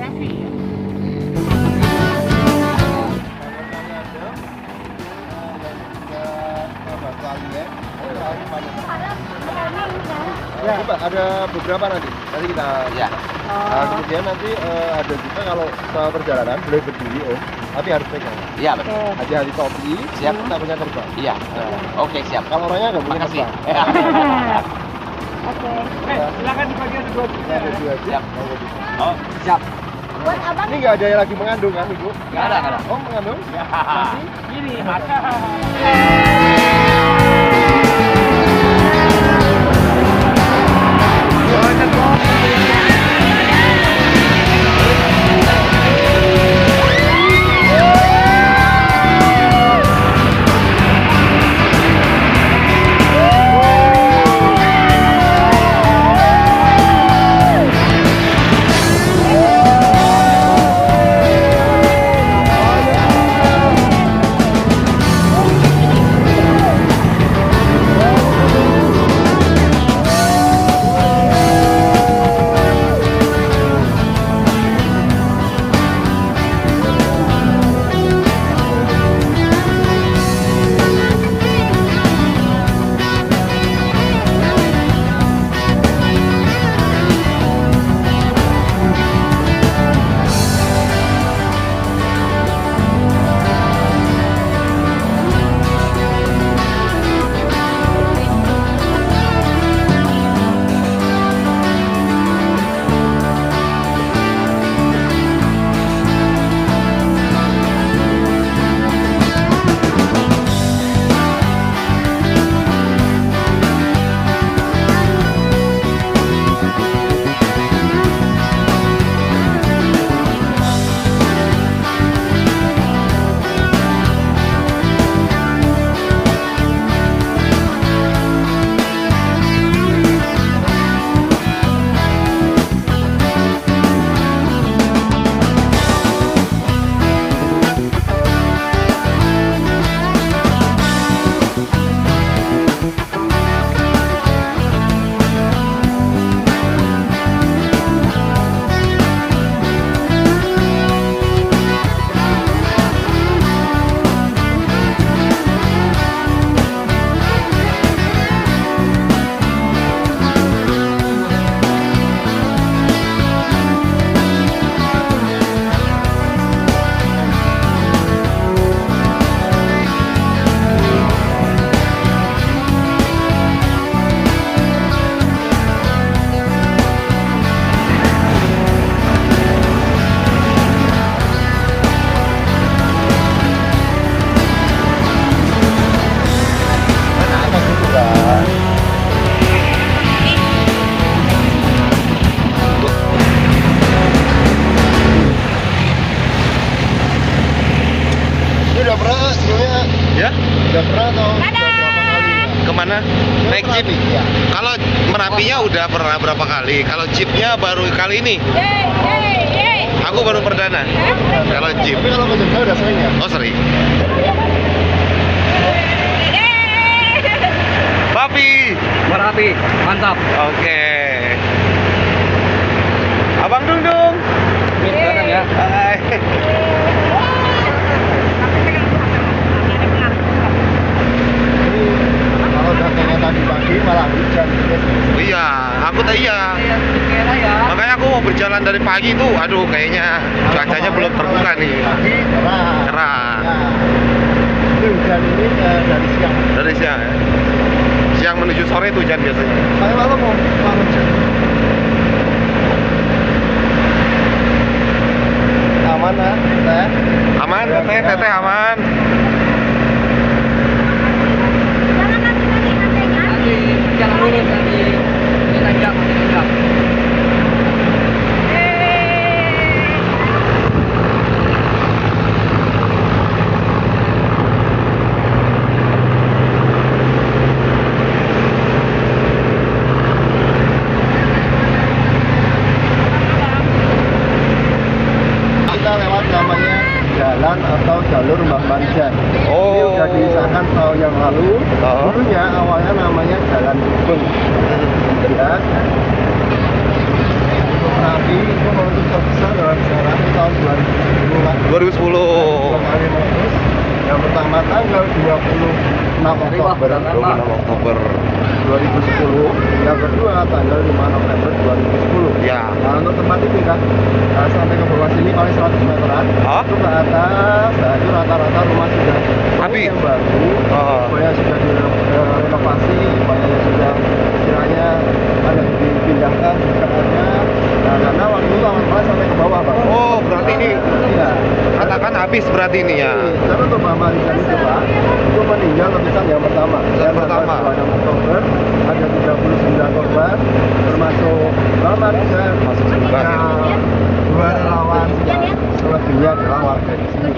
Raffi ya. Ya, ada beberapa nanti kita Ya. kemudian nanti ada juga kalau selama perjalanan boleh berdiri om, tapi harus pegang. Iya, betul. Oke. Hati-hati topi, Siap. kita punya terbang. Iya. Oke, siap. Kalau orangnya nggak punya Makasih. terbang. Oke. Silakan dibagian dua jeep. Ada dua jeep. Siap. Oh, Siap. Buat abang ini nggak ada yang lagi mengandung kan ibu? Nggak ada, nggak ada. Oh mengandung? Ya. Masih? Ini, mata. Ini udah pernah sebelumnya? Ya, Udah pernah atau udah berapa kali? kemana? Naik jeep. Merapi, ya. Kalau Merapinya udah pernah berapa kali? Kalau jeepnya baru kali ini. Aku baru perdana. Kalau jeep. Tapi kalau ke Jogja udah sering ya? Oh, sering. Papi. Merapi, mantap. Oke. Abang Dung Dung. Datang ya. Hai. Kalau udah kayak tadi pagi malah hujan. Oh iya, aku tak iya. Makanya aku mau berjalan dari pagi tuh. Aduh, kayaknya cuacanya belum terbuka nih. Pagi cerah. Cerah. Ya. Ini hujan ini dari siang. Dari siang ya. Siang menuju sore itu hujan biasanya. Saya malu mau hujan. Aman ya, teh? Aman, teteh aman. Jangan lurus nanti. Ini tanjak, tanjak. Kita lewat namanya jalan atau jalur Mbah Marjan. Ini Oh. udah disahkan tahun yang lalu. Oh. Dulunya awalnya namanya Jalan Gubeng. Ya. Untuk Merapi itu menuju ke besar Oktober 26 Oktober. 2010. Yang kedua tanggal 5 November 2010. Ya. Nah, untuk tempat ini kan sampai ke bawah sini paling 100 meteran. Oh? Itu ke atas, nah itu rata-rata rumah sudah Habis. yang baru, Oh. banyak sudah direnovasi, banyak yang sudah istilahnya ada yang dipindahkan keadaannya. Nah, karena waktu itu awal sampai ke bawah, Bang. Oh, berarti ini Iya. katakan habis berarti ini ya. Karena untuk Mbak Marijan itu, Pak, itu meninggal letusan yang pertama. Yang pertama. 26 Oktober ada 39 korban, termasuk Mbak Marijan, Masuk surga, ya. dua relawan yang selebihnya adalah warga di sini.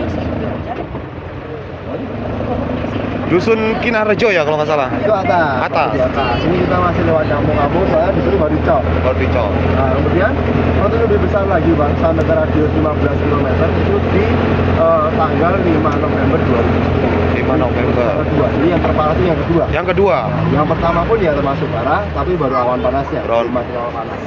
Dusun Kinarjo ya kalau nggak salah. Itu atas. Atas. Di atas. Ini kita masih lewat kampung-kampung, soalnya di sini baru dicok. Baru dicok. Nah, kemudian waktu lebih besar lagi, Bang, sampai ke radius 15 km itu di tanggal 5 November 2010. 5 November. Yang kedua. Jadi yang terparah itu yang kedua. Yang kedua. Yang pertama pun ya termasuk parah, tapi baru awan panasnya. Awan. Belum masih awan panas.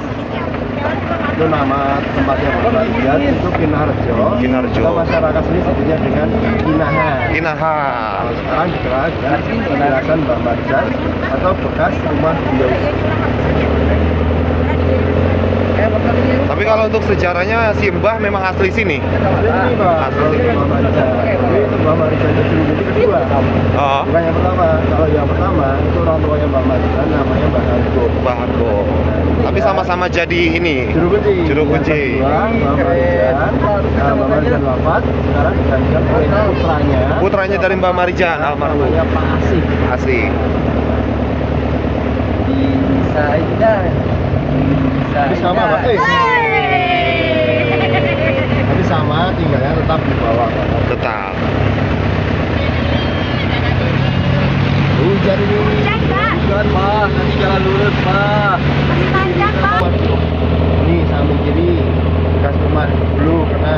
Itu nama tempatnya Pembagian, itu Kinarjo. Kinarjo. Atau masyarakat sini sebutnya dengan Kinahan. Kinaha. Kalau sekarang dikenal dengan Yayasan Mbak Marijan atau bekas rumah beliau. Tapi kalau untuk sejarahnya si Mbah memang asli sini. Ini Mbak, Asli. Mbak Marijan. Jadi itu Mbak Marijan itu jadi kedua. Oh, Bukan yang pertama. Kalau yang pertama itu orang tuanya Mbak Marijan, namanya Mbak Hargo. Mbah Hargo. Tapi sama-sama jadi ini. Juru kunci. Juru kunci. Yang kedua, Mbak Marijan. Nah, Mbak Marijan wafat, sekarang digantikan oleh putranya. Putranya dari Mbak Marijan, almarhum. Namanya Pak Asih. Asik. Bisa aja. Bisa Tapi sama, Pak. Tapi sama, tinggalnya tetap di bawah. Pak. Tetap. Hujan ini. Hujan, Pak. Jangan, Pak. Nanti jalan lurus, Pak. Masih panjang, Pak. Ini samping kiri, bekas rumah dulu kena.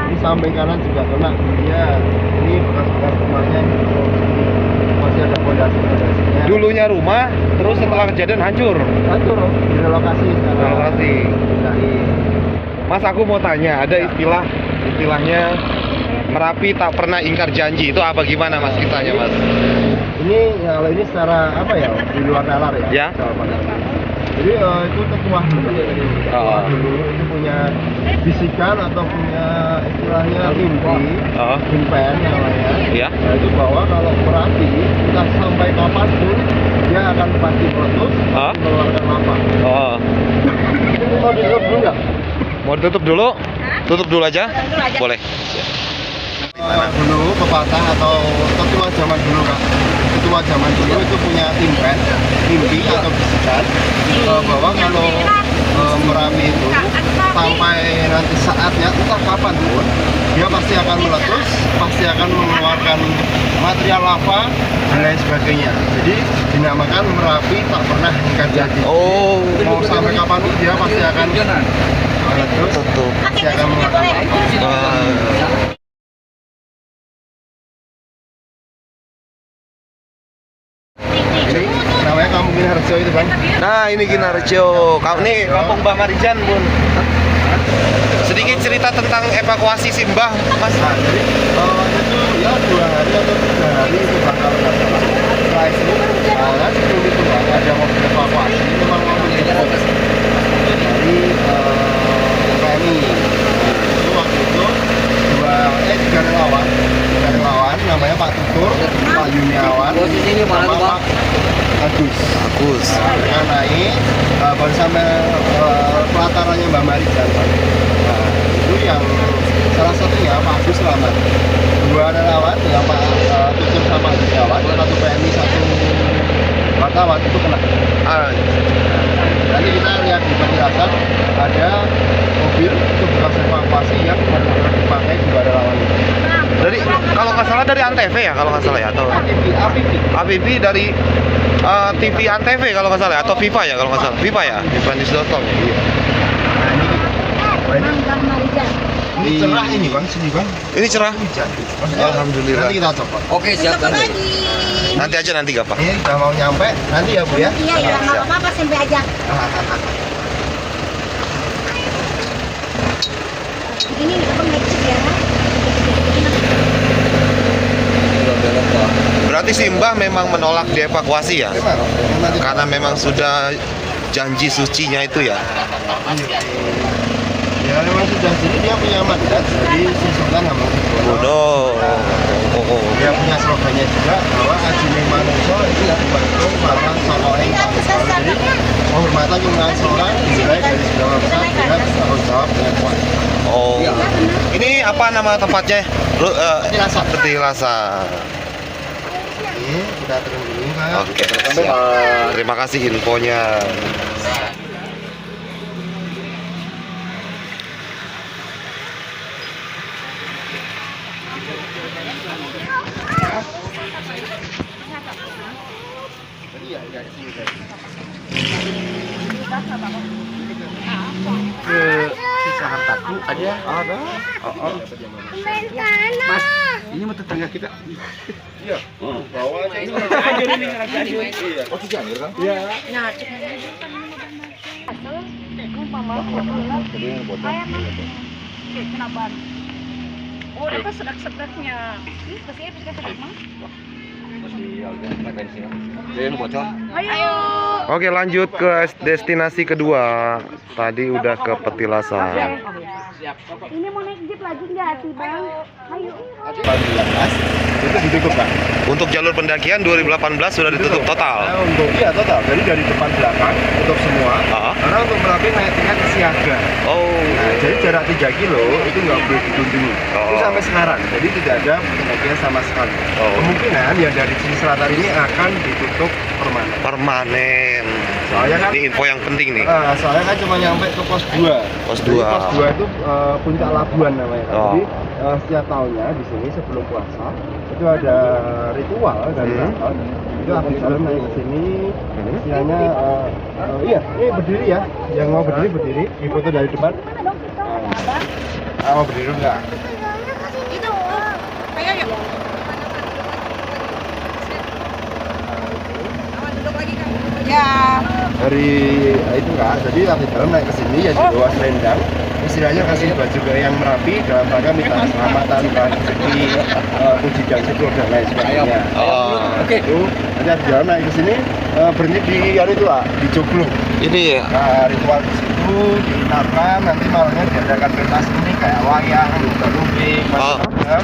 Ini samping kanan juga kena. Iya, ini bekas-bekas rumahnya. Masih ada fondasi-fondasinya. Dulunya rumah, terus setelah kejadian hancur. Hancur, direlokasi sekarang. Relokasi. Pindahin. Mas, aku mau tanya, ada istilahnya Merapi tak pernah ingkar janji. Itu apa gimana Mas kisahnya, Mas? Ini kalau ini secara apa ya, di luar nalar ya. Ya. Secara pandang. Jadi itu tetua dulu. Tetua dulu itu punya bisikan atau punya istilahnya mimpi, Oh, impen namanya. ya. Nah, itu bahwa kalau Merapi kita sampai kapanpun dia akan pasti meletus, Ah? pasti mengeluarkan lava. Oh, Ini mau ditutup dulu nggak? mau ditutup dulu? Tutup dulu aja? Boleh. Dulu pepatah atau tetua zaman dulu kan, tetua zaman dulu itu punya impen, mimpi atau bisikan bahwa kalau Merapi itu sampai nanti saatnya entah kapan pun dia pasti akan meletus, pasti akan mengeluarkan material lava dan lain sebagainya. Jadi dinamakan Merapi tak pernah ingkar janji. Oh, Mau sampai kapan pun dia pasti akan meletus, tutup. pasti akan mengeluarkan lava. Ini namanya Kampung Kinarjo itu, Bang. Nah, ini Kinarjo. Nih, kampung Mbah Marijan, Bun. Sedikit cerita tentang evakuasi si Mbah, Mas. Nah, jadi itu ya 2 hari atau 3 hari itu bakal masalah. Setelah itu, sebelum itu Bang, ada mobil evakuasi, memang mobil jemput dari PMI. Itu waktu itu 3 relawan, namanya Pak Tutur, Pak Yuniawan, Posisinya mana tuh, sama Pak? Pak Agus. Bagus. Nah, mereka naik baru sampai pelatarannya Mbak Marijan. Nah, itu yang salah satunya Pak Agus selamat. 2 relawan yang Pak Tutur sama Yuniawan, 1 PMI, 1 wartawan itu kena. Ah, Nanti kita lihat di penjelasan ada mobil itu bekas evakuasi yang benar-benar dipakai 2 relawan itu. dari kalau nggak salah dari Antv ya, kalau nggak salah ya, atau APV dari TV Antv kalau nggak salah ya, atau Viva ya kalau nggak salah. Viva ya, vivanews.com. Mbak Marijan. Ini cerah ini Bang, sini Bang. Ini cerah. Hujan. Alhamdulillah. Nanti kita coba. Oke, siap. Besok Nanti. lagi. Nanti aja nanti gampang. Ini udah mau nyampe, nanti ya Bu ya. Iya, ya, nggak apa-apa, sampai aja. Ini apa nggak ya? berarti Simbah memang menolak dievakuasi ya? Karena memang sudah janji sucinya itu ya. Ya memang sudah sini dia punya mandat dari Sri Sultan Hamengkubuwono. Dia punya slogannya juga bahwa ajine manungsa itu dibantu para sokoeng manungsa. Jadi penghormatan kemuliaan seorang dimulai dari segala besar dengan tanggung jawab dengan kuat. Oh, ini apa nama tempatnya? Petilasan. Petilasan. Oke, kita turun dulu Pak. Oke, siap. Terima kasih infonya. Ke Sisa Hartaku aja. Ada. Mas, ini mau tetangga kita. Iya. Bawa aja ini. Anjir ini anjir. Iya. Oh, Cianjur kan? Iya. Nah, kenapa? Oh, itu sedek-sedeknya. Ih, kesini bisa sedek mah. Ayo. Oke, lanjut ke destinasi kedua. Tadi udah ke Petilasan. Ini mau naik jeep lagi nggak sih, Bang? Ayo. 2018 itu ditutup Pak. Untuk jalur pendakian 2018 sudah ditutup total. Nah, untuk iya total. Jadi dari depan belakang tutup semua. Ah. Karena untuk Merapi naik tingkat ke Siaga. Oh. Nah, jadi jarak 3 kilo itu nggak boleh dikunjungi. Itu Oh. sampai sekarang. Jadi tidak ada pendakian sama sekali. Oh. Kemungkinan yang dari sisi selatan ini akan ditutup permanen. Permanen. Soalnya kan Ini info yang penting nih. soalnya kan cuma nyampe ke pos 2. Pos Jadi 2. pos 2 itu puncak Labuan namanya. Kan. Oh. Jadi setiap tahunnya di sini sebelum puasa itu ada ritual dari keraton. Itu habis jalan naik ke sini. Istilahnya iya, ini berdiri ya. Yang mau berdiri, difoto dari depan. Mau berdiri enggak? Itu. Ayo, yuk. Ya. Dari itu enggak, jadi habis jalan naik ke sini ya di bawah selendang. Istilahnya kasih baju ke yang Merapi dalam rangka minta selamatan, rezeki, puji dan syukur dan lain sebagainya. Oh. Oke. Itu nanti habis jalan naik ke sini berhenti di hari itu Pak, di Joglo. Ini ya. Nah, ritual di situ diinapkan, nanti malamnya diadakan pentas ini kayak wayang, berlubing, macam-macam.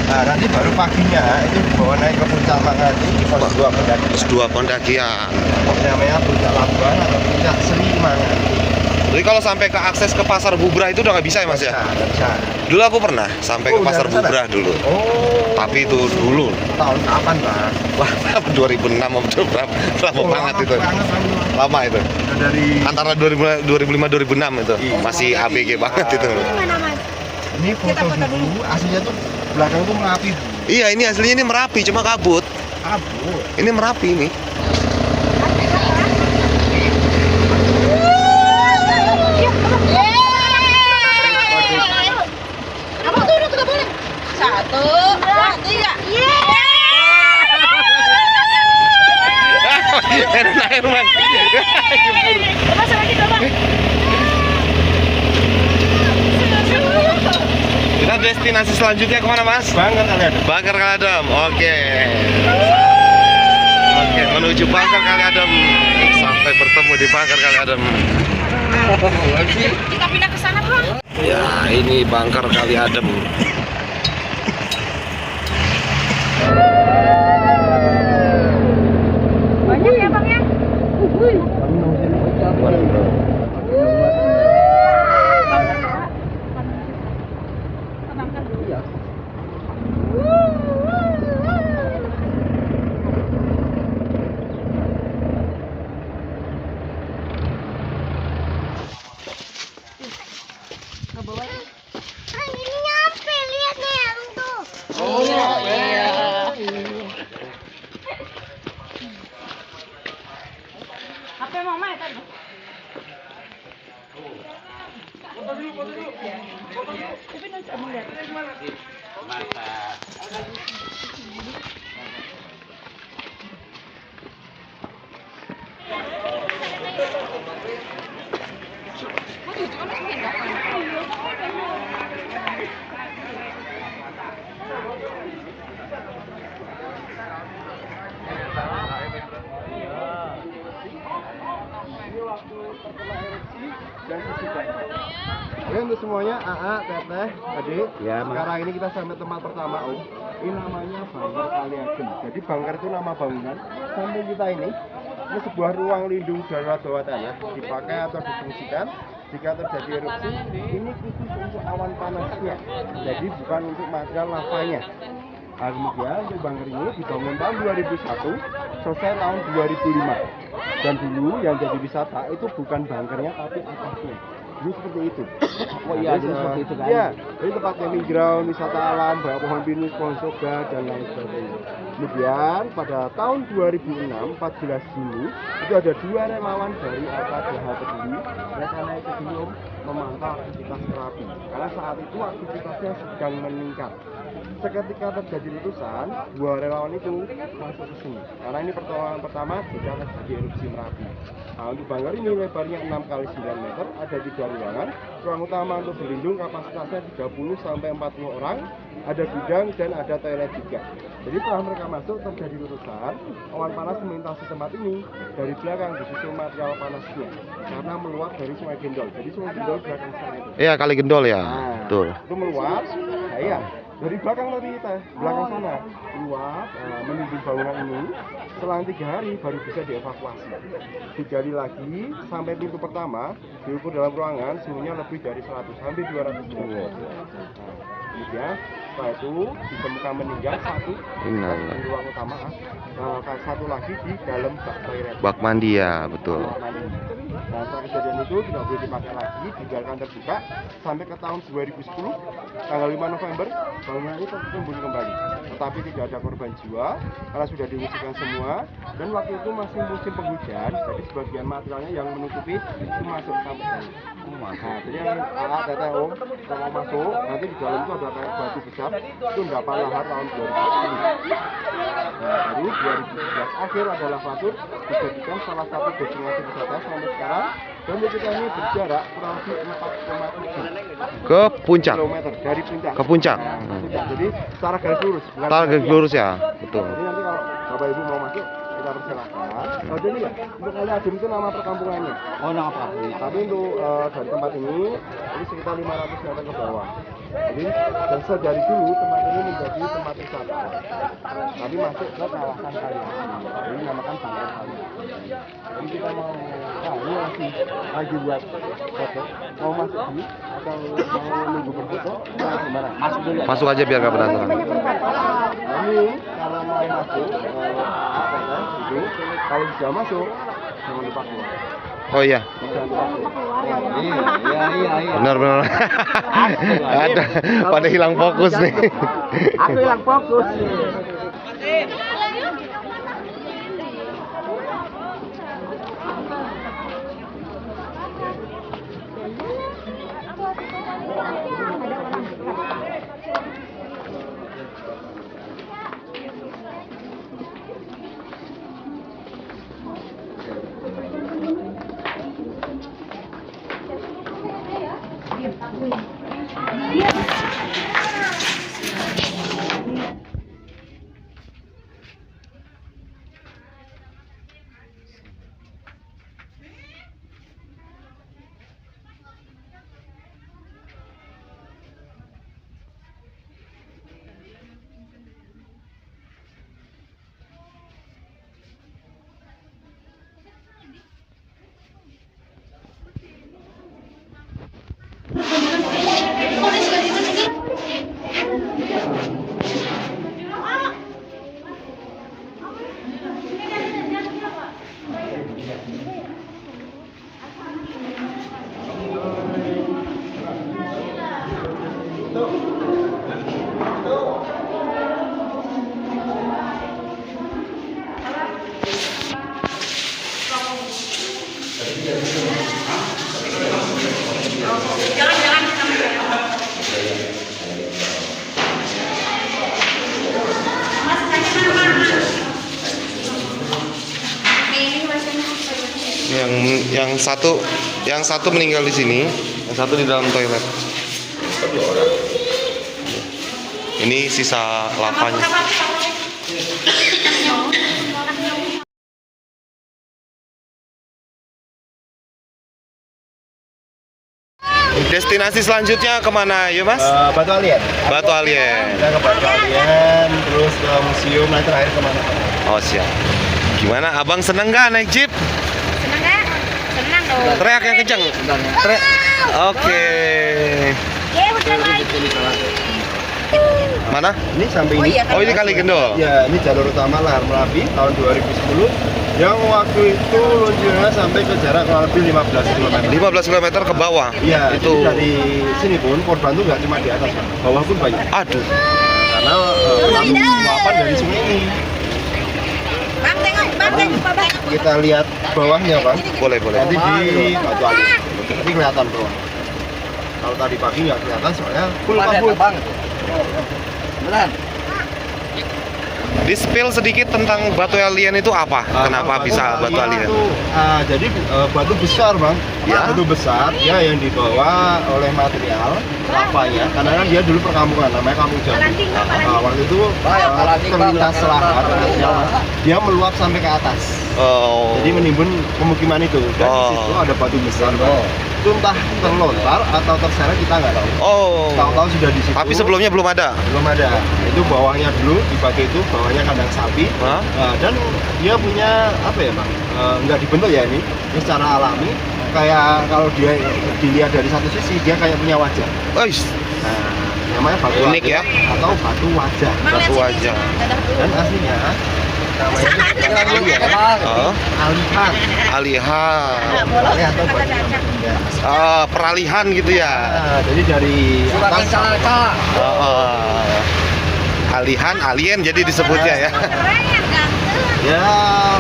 Nah, nanti baru paginya itu dibawa naik ke puncak Mangati di pos 2 pendakian. Pos 2 pendakian. Namanya puncak Labuan atau puncak Sri Mangati. Jadi kalau sampai ke akses ke Pasar Bubrah itu udah nggak bisa ya Mas ya? Bisa. Dulu aku pernah sampai ke Oh, Pasar udah kesana? Bubrah dulu. Oh. Tapi itu dulu. Tahun kapan, Pak? Wah, 2006 atau berapa? Lama banget itu. Lama itu. Udah dari Antara 2005 2006 itu. Iya. Masih ABG banget itu. Ini mana, Mas? ini foto dulu, aslinya tuh belakang tuh Merapi. Iya, ini aslinya ini Merapi cuma kabut. Kabur. Ini Merapi ini. Kamu turun juga boleh. 1, 2, 3. Air man. Coba lagi coba. Kita destinasi selanjutnya kemana Mas? Banget kalian. Bangkar Kaliadem. Oke. Oke, menuju Bangkar Kaliadem. Sampai bertemu di Bangkar Kaliadem. Kita pindah ke sana, Bang. Ya, ini Bangkar Kaliadem. Banyak ya, Bang ya? Ini nyampe, lihat nih abang tuh. Oh, iya. HP mama ya tadi? terkena erupsi dan sesudah. Oke, untuk semuanya, AA, Teteh, Adik, Ya, Mas. sekarang ini kita sampai tempat pertama, Om. Ini namanya Bangker Kaliagem. Jadi Bangker itu nama bangunan. Samping kita ini sebuah ruang lindung darurat bawah tanah, dipakai atau difungsikan jika terjadi erupsi. Ini khusus untuk awan panasnya, jadi bukan untuk material lavanya. Nah, kemudian untuk Bangker ini dibangun tahun 2001, selesai tahun 2005. Dan dulu yang jadi wisata itu bukan bangkernya tapi atasnya. Dulu seperti itu. Oh iya, dulu seperti itu kan. Iya, jadi tempat camping ground, wisata alam, banyak pohon pinus, pohon soga, dan lain sebagainya. Kemudian pada tahun 2006, 14 Juni, itu ada 2 relawan dari LKDH Peduli, mereka naik ke gunung memantau aktivitas terapi. Karena saat itu aktivitasnya sedang meningkat. Seketika terjadi letusan, 2 relawan itu masuk ke sini. Karena ini pertolongan pertama jika terjadi erupsi Merapi. Nah, untuk bangker ini lebarnya 6 x 9 meter, ada 3 ruangan. Ruang utama untuk berlindung kapasitasnya 30 sampai 40 orang, ada gudang dan ada toilet juga. Jadi setelah mereka masuk terjadi letusan, awan panas melintasi tempat ini dari belakang disusul material panasnya karena meluap dari Sungai Gendol. Jadi Sungai Gendol belakang sana itu. Iya, Kali Gendol ya. Nah, Betul. itu meluap. Nah, iya. Dari belakang tadi kita, belakang sana meluap menuju bangunan ini. Selang 3 hari baru bisa dievakuasi. Digali lagi sampai pintu pertama, diukur dalam ruangan suhunya lebih dari 100, hampir 200 derajat. Nah, kemudian setelah itu ditemukan meninggal satu di ruang utama, satu lagi di dalam bak toilet. Bak mandi ya, betul. Nah, setelah kejadian itu tidak boleh dipakai lagi, dibiarkan terbuka sampai ke tahun 2010, tanggal 5 November, bangunan itu tertimbun kembali. Tetapi tidak ada korban jiwa, karena sudah diungsikan semua, dan waktu itu masih musim penghujan, jadi sebagian materialnya yang menutupi itu masuk sampai sana. Nah, jadi yang Teteh Om, kalau masuk, nanti di dalam itu ada kayak batu besar, itu endapan lahar tahun 2010. Nah, dari 2011 akhir adalah Fatur dijadikan salah satu destinasi wisata sampai sekarang, dan kita ini berjarak kurang lebih 4,7 Ke puncak. kilometer dari puncak. Ke puncak. Nah, puncak. Jadi secara garis lurus. bukan Tarik secara lurus ya, betul. Jadi nanti kalau Bapak Ibu mau masuk, kita persilakan. Oh, jadi ya, untuk Kaliagem itu nama perkampungannya. Oh, nama Pak. Tapi untuk dari tempat ini sekitar 500 meter ke bawah. Jadi dan dari dulu tempat ini menjadi tempat wisata. Tapi masuk ke kawasan Kaliagem. Ini namakan Bangker Kaliagem. Jadi kita mau, ini lagi buat foto. Mau masuk dulu atau mau nunggu berfoto? Nah, gimana? Masuk dulu. Masuk aja biar gak penasaran. Nah, ini kalau mau masuk, itu kalau sudah masuk jangan lupa keluar. Oh iya, Jangan lupa keluar. Iya. benar. Ada pada hilang fokus nih. Aku hilang fokus. Yang satu meninggal di sini, yang satu di dalam toilet. Ini sisa lavanya. Destinasi selanjutnya kemana, yuk Mas? Batu Alien. Batu Alien. Kita ke Batu Alien, terus ke museum, nanti terakhir kemana? Oh siap. Gimana, abang seneng nggak naik jeep? Senang nggak? Senang dong. Teriak yang kenceng. Teriak. Oke. Ya udah lagi. Mana? Ini sampai Oh ini. iya, Oh ini Kali Gendol. Ya, ini jalur utama Lahar Merapi tahun 2010 yang waktu itu luncurnya sampai ke jarak kurang lebih 15 km. 15 km ke bawah. Iya, Itu. jadi dari sini pun korban tuh nggak cuma di atas, Pak. Bawah pun banyak. Aduh. Karena luapan dari sungai ini. Bang tengok, bang tengok. Kita lihat bawahnya, Bang. Boleh, boleh. Nanti di Batu Alien. Nanti kelihatan bawah. Kalau tadi pagi nggak kelihatan soalnya full kabut. Bang. Beneran. Di-spill sedikit tentang Batu Alien itu apa? Kenapa bisa Batu Alien? Itu, jadi batu besar, Bang. Ya. Batu besar ya yang dibawa oleh material lavanya. Karena kan dia dulu perkampungan, namanya Kampung Jambu. Waktu itu terlintas lahar material, Mas. Dia meluap sampai ke atas. Oh. Jadi menimbun pemukiman itu. Dan di situ ada batu besar, Bang. Itu entah terlontar atau terseret kita nggak tahu. Oh. Tahu-tahu sudah di situ. Tapi sebelumnya belum ada. Belum ada. Itu bawahnya dulu dipakai itu, bawahnya kandang sapi. Hah? Dan dia punya apa ya, Bang? Nggak dibentuk ya ini. Ini secara alami kayak kalau dia dilihat dari satu sisi dia kayak punya wajah. Ois. Nah, namanya batu Unik alien ya. atau batu wajah. Batu wajah. Dan aslinya namanya itu alien. Oh. Alihan. Alihan. Alih atau batu ya. Peralihan gitu ya. Nah, jadi dari atas Alihan, alien jadi disebutnya ya. ya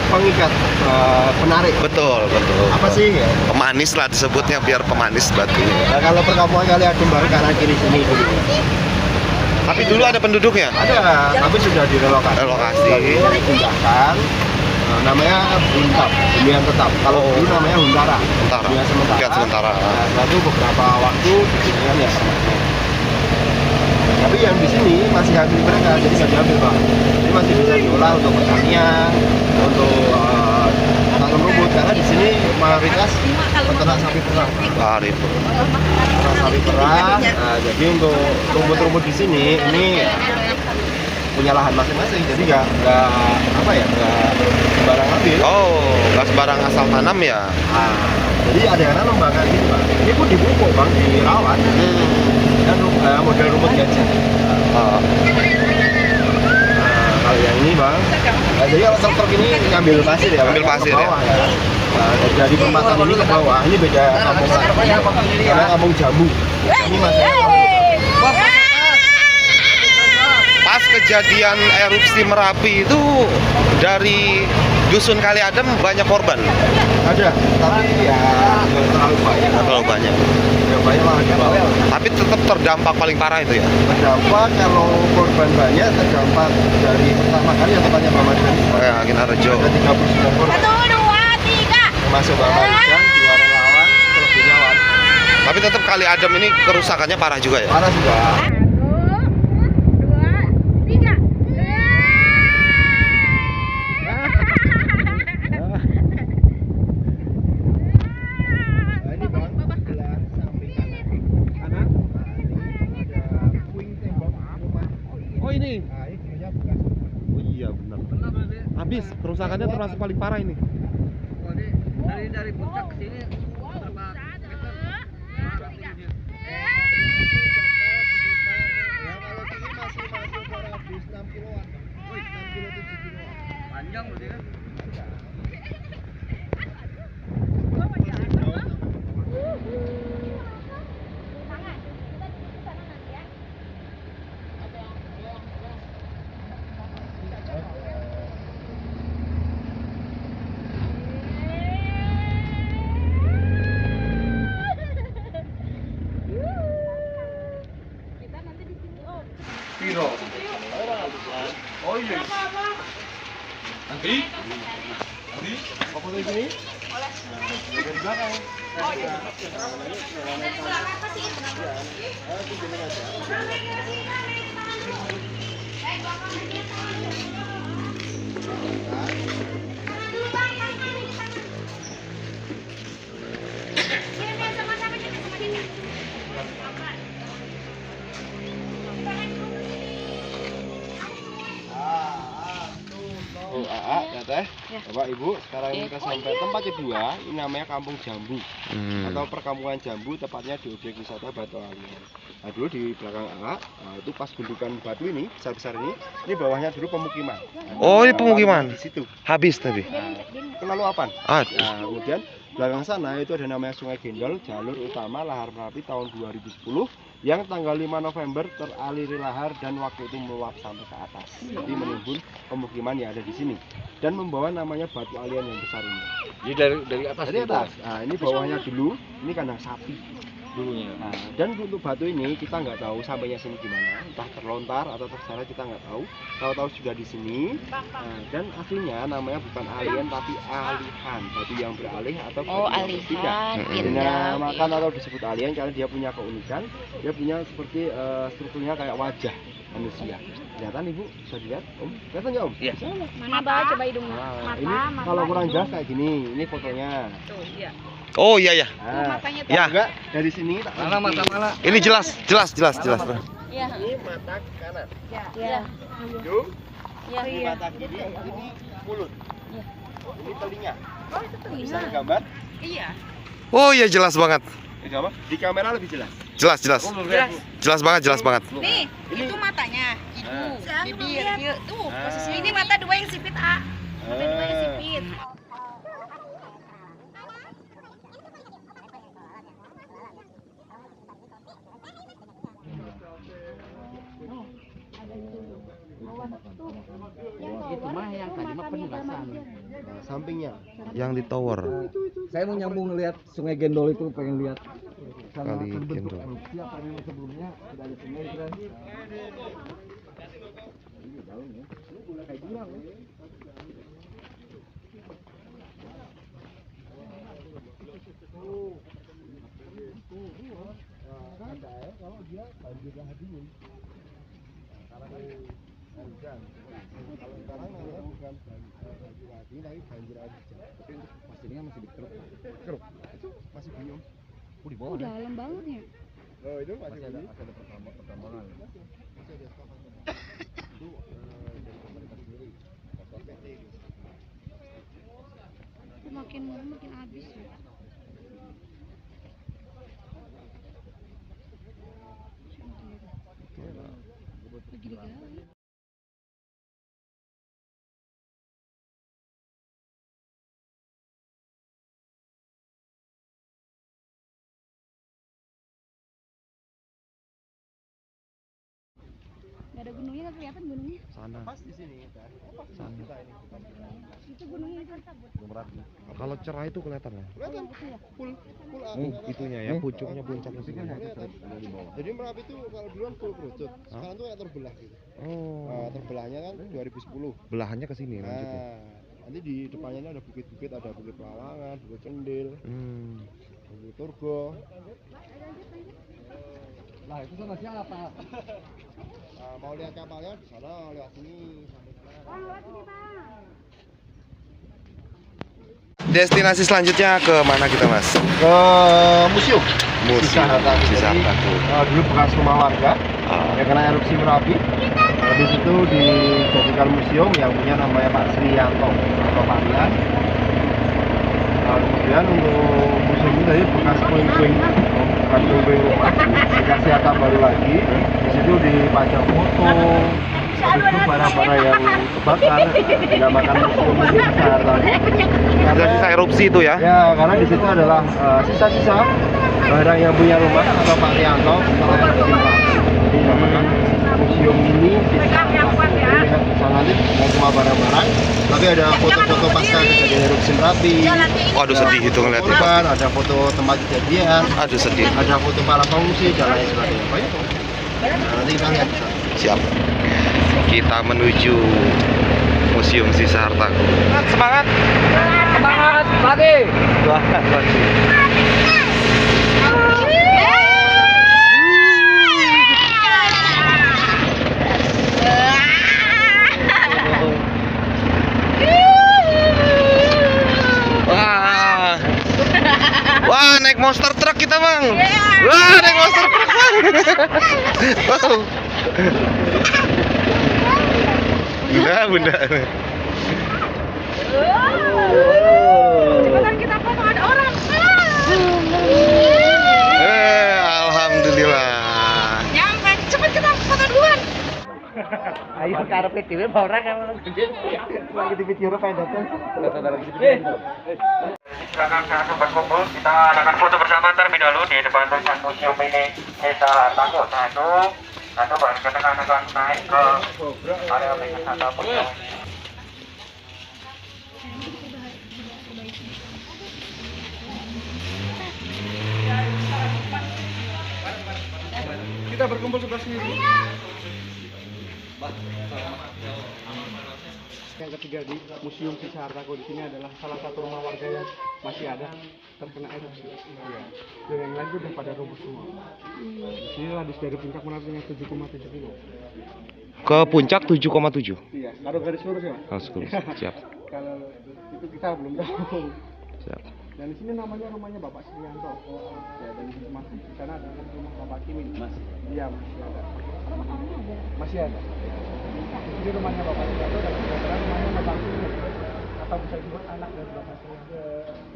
pengikat, penarik. Betul, betul. Apa sih ya? Pemanis lah disebutnya biar pemanis batunya. Nah, kalau perkampungan kali ada baru kanan kiri sini dulu. Tapi dulu ada penduduknya. Ada, tapi sudah direlokasi. Relokasi. Sudah dipindahkan. Namanya Huntap, hunian tetap. Kalau Oh. dulu namanya Huntara. Huntara. Hunian sementara. Hunian sementara. Nah, setelah itu beberapa waktu dipindahkan ya. Tapi yang di sini masih hasil mereka, jadi nggak diambil, Pak. Ini masih bisa diolah untuk pertanian, untuk tanam rumput. Karena di sini mayoritas peternak sapi perah. Arif. Peternak sapi perah. Nah, jadi untuk rumput-rumput di sini ini punya lahan masing-masing, jadi nggak sembarang ambil. Oh, nggak sembarang asal tanam ya. Nah, jadi ada yang nanam bahkan gini, Pak. Ini pun dipupuk, Bang, dirawat. Dan model rumput gajah. Ah. Nah, kalau yang ini, Bang, jadi kalau truk ini ngambil pasir ya, Bang, Ambil pasir ke bawah, ya. Nah, dari perempatan ini ke bawah, ini beda kampung karena kampung Jambu. Ini masih Pas kejadian erupsi Merapi itu dari dusun Kali Adem banyak korban. ada, tapi ya nggak terlalu banyak. Terlalu banyak. Ya banyak malah di bawah. Tapi tetap terdampak paling parah itu ya. Terdampak kalau korban banyak, terdampak dari pertama kali yang tempatnya Mama Jan. Kayak Kinarjo. Ada 39 korban. 1, 2, 3. Termasuk Mama Jan, 2 relawan, selebihnya warga. Tapi tetap Kali Adem ini kerusakannya parah juga ya. Parah juga. 1, 2, 3. Nah, ini Bang, sebelah samping kanan. Kanan. Nah, ini ada puing tembok rumah. Oh ini. Nah, ini punya bekas. Oh iya benar. Habis kerusakannya termasuk paling parah ini. Dari puncak ke sini berapa meter? Ya kalau ini masih kurang lebih 6 kiloan. 6 kilo 7 kilo. Panjang berarti kan? Piro. Oh iya. Nanti? Apa di sini? Dari belakang. Bapak Ibu, sekarang kita sampai tempat kedua, ini namanya Kampung Jambu atau Perkampungan Jambu, tepatnya di objek wisata Batu Alian. Nah, dulu di belakang A, nah, itu pas gundukan batu ini besar-besar ini bawahnya dulu pemukiman. Nah, Oh, ini pemukiman. di situ. Habis tadi. Kena luapan. Ah, Nah, kemudian belakang sana itu ada namanya Sungai Gendol, jalur utama lahar Merapi tahun 2010 yang tanggal 5 November teraliri lahar dan waktu itu meluap sampai ke atas. Jadi menimbun pemukiman yang ada di sini dan membawa namanya Batu Alian yang besar ini. Jadi dari atas. Dari atas. Nah, ini bawahnya dulu, ini kandang sapi. Dulunya. Nah, dan untuk batu ini kita nggak tahu sampainya sini gimana, entah terlontar atau terseret kita nggak tahu. Tahu-tahu sudah di sini. Nah, dan aslinya namanya bukan alian tapi alihan, batu yang beralih atau batu yang berpindah. Dinamakan atau disebut alien karena dia punya keunikan, dia punya seperti strukturnya kayak wajah manusia. Kelihatan Ibu, bisa dilihat Om? Kelihatan nggak Om? Iya. Mana Mbak? Coba hidungnya. Nah, ini kalau kurang jelas kayak gini, ini fotonya. Tuh, iya. oh iya ya. Nah, Matanya tuh. Ya. juga dari sini tak Mana mata mana? Ini jelas. Iya. Ini mata kanan. Iya. Hidung, Iya. ini mata kiri, ini mulut. Iya. Ini telinga. Oh, itu Bisa telinga. digambar? Iya. Oh iya jelas banget. Digambar? Di kamera lebih jelas. Jelas. Jelas banget. Nih, itu matanya. Nah. Bibir. Iya, tuh. Nah. Posisinya ini mata dua yang sipit, A. Mata dua yang sipit. Itu mah yang tadi mah penugasan. Sampingnya. Yang di tower. Saya mau nyambung ngelihat Sungai Gendol itu, pengen lihat. Kali Gendol. Erupsi apa yang sebelumnya sudah ada sungai kan. Kalau dia banjir lahar dingin. Hujan. Kalau sekarang namanya bukan banjir lahar dingin tapi banjir air hujan. Tapi untuk pastinya masih dikeruk. Keruk. Itu masih bingung. Di bawah. Dalam banget ya. Oh, itu masih Masih ada bunyi. pertambangan. Masih ada stok. Itu dari pemerintah sendiri. Stok PT. Itu makin habis ya. Lagi digali. Nggak ada gunungnya, nggak kelihatan gunungnya. Sana. Pas di sini kan. Pas di kita ini. Itu gunungnya itu. Kalau cerah itu kelihatan ya. Kelihatan full Itunya ya, pucuknya puncaknya sini. Jadi Merapi itu kalau duluan full kerucut. Sekarang tuh kayak terbelah gitu. Oh. Nah, terbelahnya kan 2010. Belahannya ke sini lanjutnya. Nah, nanti di depannya ini ada bukit-bukit, ada bukit Pelawangan, bukit Cendil, bukit Turgo. Nah, itu sama siapa? Nah, mau lihat kapalnya di sana, lewat sini sampai sana. Destinasi selanjutnya ke mana kita, Mas? Ke museum. Museum Sisa Hartaku. Dulu bekas rumah warga. Ya kena erupsi Merapi. Habis itu dijadikan museum yang punya namanya Pak Sriyanto atau Pak Rian. Nah, kemudian untuk museum ini tadi bekas puing-puing rumah dikasih atap baru lagi. Di situ dipajang foto. Habis itu barang-barang yang kebakar dinamakan museum Sisa Hartaku. Ada sisa erupsi itu ya? Ya, karena di situ adalah sisa-sisa barang yang punya rumah atau Pak Rianto setelah erupsi Merapi. Jadi dinamakan museum ini Sisa Hartaku. Jadi bisa nanti mau semua barang-barang, tapi ada foto-foto pasca kejadian erupsi Merapi. Waduh sedih itu ngeliatnya. Korban, ada foto tempat kejadian, Aduh sedih. ada foto para pengungsi dan lain sebagainya. Banyak kok. Nah, nanti kita lihat di sana. Siap. Kita menuju Museum Sisa Hartaku. Semangat. Semangat lagi. Semangat lagi. Wah. Wah, naik monster truck kita, Bang. Wah, naik monster truck, Bang. Wow. Bunda. Cepetan kita foto, ada orang. Alhamdulillah. Nyampe, cepet kita foto duluan. Ayo karepe dhewe ora kan gede. Lagi di video apa datang? Silakan langsung berkumpul, kita adakan foto bersama terlebih dahulu di depan tulisan museum ini Desa Tangguh. Satu baru kita akan naik ke area wisata museum. Kita berkumpul sebelah sini. Yang ketiga di Museum Sisa Hartaku di sini adalah salah satu rumah warga yang masih ada terkena erupsi. Dan yang lain sudah pada roboh semua. Di sini radius dari puncak menariknya 7,7 kilo. Ke puncak 7,7. Iya, taruh garis lurus ya, Mas? Langsung. Siap. Kalau itu kita belum tahu. Siap. Dan di sini namanya rumahnya Bapak Srianto. Ya, dan di sana ada rumah Bapak Kimin. Mas. Iya, masih ada. Masih ada. Ini rumahnya Bapak Srianto dan sebelah rumahnya Bapak Kimin. Atau bisa disebut anak dari Bapak Srianto.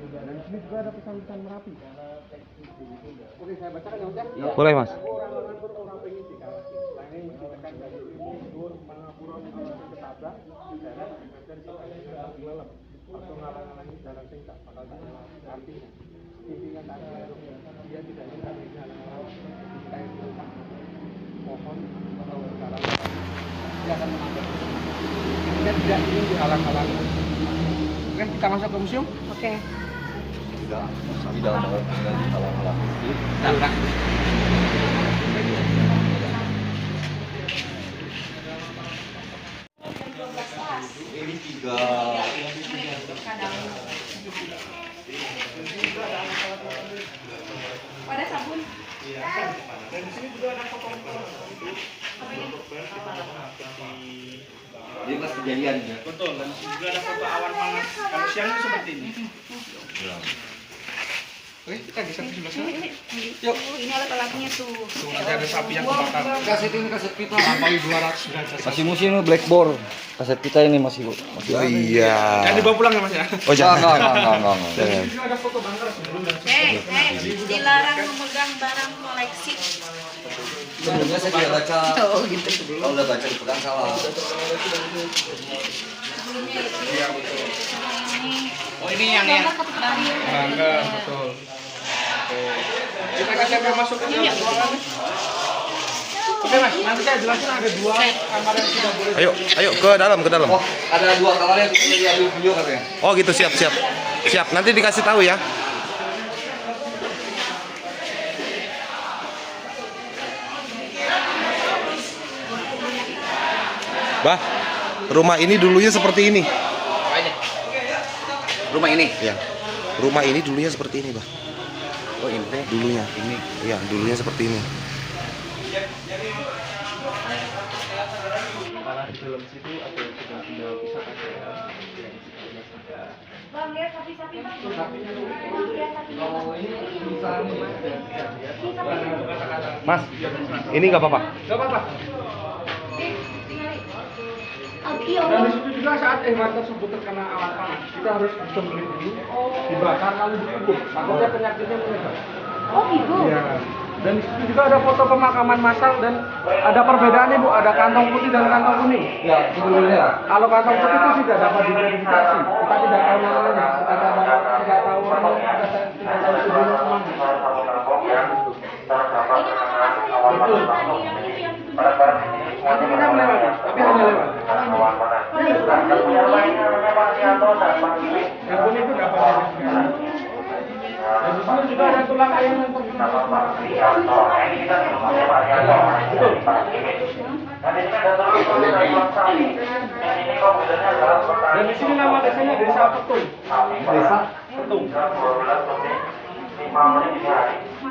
Dan di sini juga ada pesan-pesan Merapi. Oke, saya bacakan ya, Mas. Ya. Boleh, Mas. Orang pengen sih, kalau ini ditekan dari Timur, Mangapura, ketabrak, di daerah dan sudah gelap. Atau ngalang-ngalangi jalan sing tak bakal artinya pimpinan tadi dia tidak ingin ada ngalang-ngalang kayak rumah pohon atau jalan dia akan mengambil dia tidak ingin dihalang-halangi. Oke, kita masuk ke museum. Oke. Tidak mau dihalang-halangi. Ada sabun. Dan di sini juga ada foto-foto. Ini pas kejadian ya. Betul, dan di sini juga ada foto awan panas. Kalau siang itu seperti ini. Oke, kita geser ke sebelah sana. Yuk. Ini alat-alatnya tuh. Tuh, nanti ada sapi yang terbakar. Kaset ini kaset kita. Sampai 200 derajat. Masih musim blackboard. Kaset kita ini masih Oh iya. Jangan dibawa pulang ya, Mas ya. Oh jangan. Enggak. Jangan. Ini ada foto bangker sebelum dan sesudah. Dilarang memegang barang koleksi. Sebelumnya saya tidak baca. Oh gitu. Kalau udah baca dipegang salah. Sebelumnya itu. Iya, betul. Ini. Oh, ini yang bangker, betul. Oke. Kita kasih masuk ke dalam ruangan. Oke, Mas, nanti saya jelasin ada 2 kamar yang sudah boleh. Ayo ke dalam, ke dalam. Oh, ada 2 kamar yang bisa diambil video katanya. Oh gitu, siap. Siap, nanti dikasih tahu ya. Bah, rumah ini dulunya seperti ini. Rumah ini. Ya. Rumah ini dulunya seperti ini, Bah. Oh, ini teh. Dulunya ini. Iya, dulunya seperti ini. Malah di dalam situ ada sudah bisa Bang, lihat sapi-sapi, Bang. Mas, ini nggak apa-apa. Gak apa-apa. Dan di situ juga saat hewan tersebut terkena awan panas, kita harus disembelih dulu, dibakar lalu dikubur. Takutnya penyakitnya menyebar. Oh gitu. Iya. Dan di situ juga ada foto pemakaman massal dan ada perbedaannya, Bu. Ada kantong putih dan kantong kuning. Ya, sebelumnya. Kalau kantong putih itu tidak dapat diidentifikasi. Kita tidak tahu namanya. Kita tidak tahu orangnya. Kita tidak tahu sebelumnya kemana. Betul. Nanti kita melewati, tapi hanya lewat. Yang kuning itu dapat diidentifikasi. Dan di sini juga ada tulang ayam yang terbuka. Betul. Dan di sini nama desanya Desa Petung. Desa Petung.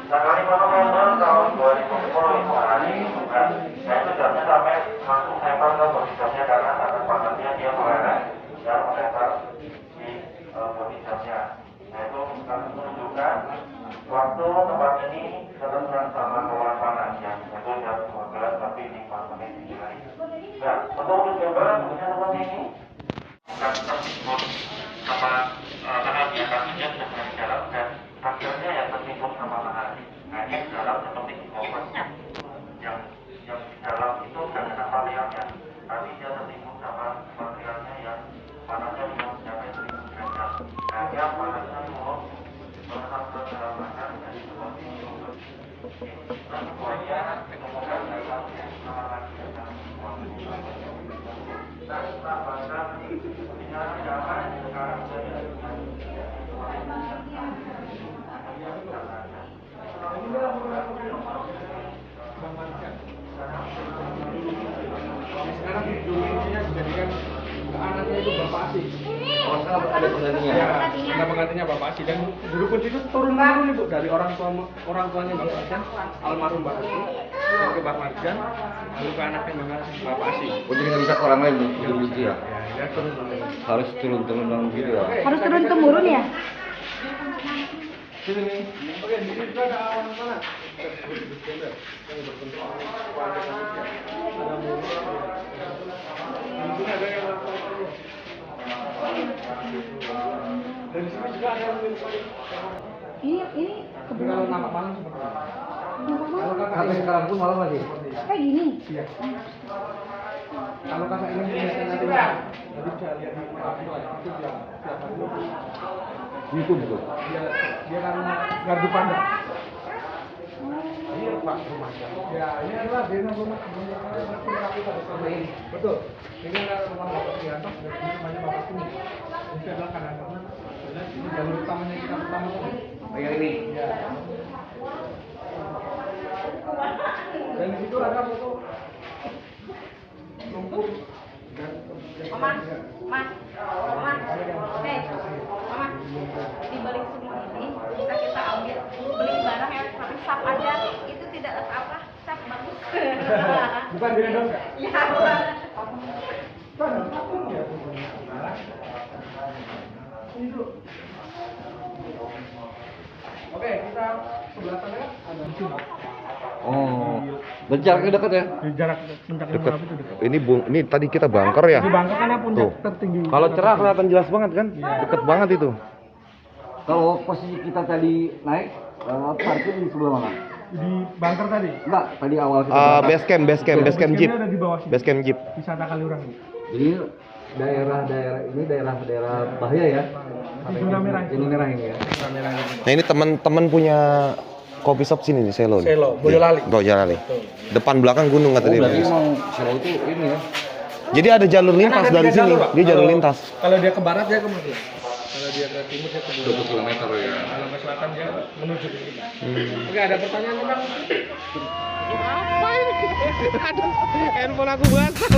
Tanggal 5 November tahun 2010 itu hari itu jamnya sampai langsung nempel ke bodi jamnya karena atas panasnya dia meleleh dan menempel di bodi jamnya. Nah itu kami menunjukkan waktu tempat ini sedang sama awan panas yang itu jam 12 tapi 5 menit dini hari. Nah untuk gambaran punya tempat ini dalam seperti e-commerce yang di dalam itu nggak kena pabrikannya, tapi dia tertimbun sama materialnya yang panasnya bisa mencapai 1000 derajat. Hanya panasnya turun meresap ke dalam badan jadi seperti itu. Nah, semuanya kemudian dalam sama lagi dengan nah, setelah badan tinggal jalan sekarang saya sekarang julukannya dijadikan anaknya itu Bapak Asi. Oh, sekarang ada penggantinya. Ya, ada penggantinya Bapak Asi dan juru kunci itu turun-temurun Ibu dari orang tuanya Bang Marjan, almarhum Bang Asi, ke Bang Marjan, lalu ke anaknya Bapak Asi. Oh, jadi nggak bisa ke orang lain juru kunci ya? Ya, turun. Harus turun-turun gitu ya? Harus turun temurun ya? Sini nih. Oke, di sini juga ada awan mana? Yang berbentuk wajah manusia. Ada mulut. Di sini ada yang dan di sini juga ada yang milik Ini tapi kalau nampak malam seperti ini. Kalau kakak Sampai ini sekarang pun malam masih? kayak gini. iya. Kalau kakak ini punya nanti bisa lihat di itu dia tiap hari YouTube itu? dia karena gardu panda. Ini Pak rumah. Ya, ini adalah desa rumah. Betul. Ini adalah rumah Bapak Prianto dan ini rumahnya Bapak Kuni. Ini adalah kanan-kanan. Ini jalur utamanya kita pertama tadi. Oh, yang ini? Ya. Dan di situ ada foto lumpur dan Mama, Mama, di balik semua ini bisa kita ambil beli barang yang tapi sap aja itu tidak apa sap bagus. bukan di dong nggak? Ya, bukan. Ini dulu. Oke, kita sebelah sana ada di sini. Oh, dan jaraknya dekat ya? Di jarak puncak Dekat. Merapi itu dekat. Ini tadi kita bunker ya. Di Bangka karena puncak Tuh. tertinggi. Kalau cerah kelihatan jelas banget kan? Deket banget itu. Kalau posisi kita tadi naik, parkir di sebelah mana? Di Bangker tadi. Enggak, tadi awal kita Base camp jeep. Ada di bawah sini. Base camp jeep. Wisata Kaliurang ini. Jadi daerah-daerah ini daerah bahaya ya? Di zona merah. Zona merah ini ya? Zona merah ini. Nah ini teman-teman punya kopi shop sini nih, Selo. nih. Selo, Boyolali. Boyolali. Depan belakang gunung kata Oh, dia. berarti emang Selo itu ini ya? Jadi ada jalur lintas Kan ada dari tiga sini. jalur, Pak. Dia jalur Kalau- lintas. Kalau dia ke barat dia ke Magelang. Kalau dia ke timur dia ke 20 km ya? Kalau ke selatan dia menuju ke sini. Oke, ada pertanyaan tentang Apa ini? Aduh, handphone aku basah.